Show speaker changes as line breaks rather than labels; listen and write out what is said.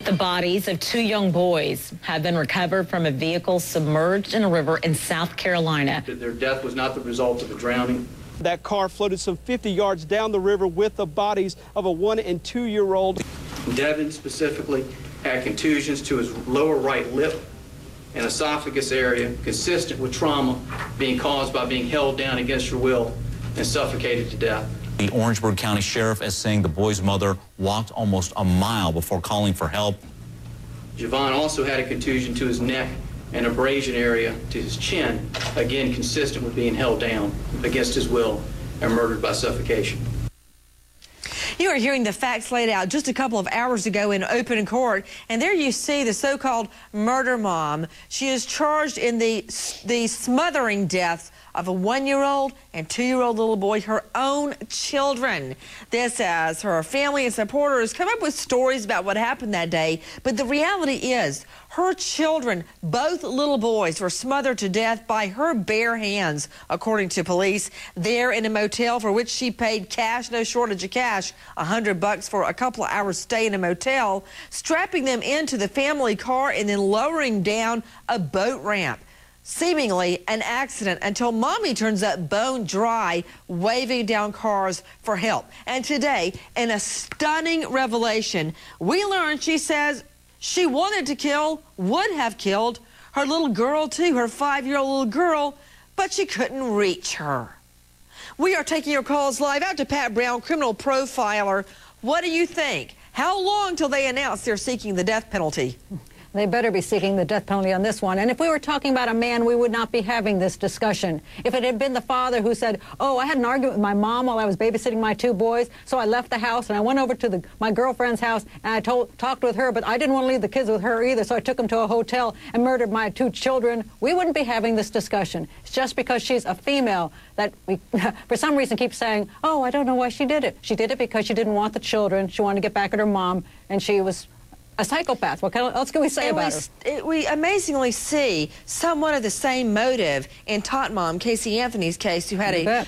The bodies of two young boys have been recovered from a vehicle submerged in a river in South Carolina.
Their death was not the result of a drowning.
That car floated some 50 yards down the river with the bodies of a 1- and 2-year-old.
Devin specifically had contusions to his lower right lip and esophagus area, consistent with trauma being caused by being held down against your will and suffocated to death.
The Orangeburg County Sheriff is saying the boy's mother walked almost a mile before calling for help.
Javon also had a contusion to his neck and abrasion area to his chin, again consistent with being held down against his will and murdered by suffocation.
You are hearing the facts laid out just a couple of hours ago in open court, and there you see the so-called murder mom. She is charged in the smothering death of a 1-year-old and 2-year-old little boy, her own children. This as her family and supporters come up with stories about what happened that day, but the reality is her children, both little boys, were smothered to death by her bare hands, according to police. There in a motel for which she paid cash, no shortage of cash, $100 for a couple of hours stay in a motel, strapping them into the family car and then lowering down a boat ramp. Seemingly an accident until mommy turns up bone dry, waving down cars for help. And today, in a stunning revelation, we learned she says she wanted to kill, would have killed her little girl too, her 5-year-old little girl, but she couldn't reach her. We are taking your calls live out to Pat Brown, criminal profiler. What do you think? How long till they announce they're seeking the death penalty?
They better be seeking the death penalty on this one. And if we were talking about a man, we would not be having this discussion. If it had been the father who said, oh, I had an argument with my mom while I was babysitting my 2 boys, so I left the house and I went over to my girlfriend's house and I talked with her, but I didn't want to leave the kids with her either, so I took them to a hotel and murdered my 2 children, we wouldn't be having this discussion. It's just because she's a female that we, for some reason, keep saying, oh, I don't know why she did it. She did it because she didn't want the children. She wanted to get back at her mom, and she was a psychopath. What else can we say about her?
We amazingly see somewhat of the same motive in tot mom Casey Anthony's case, who had a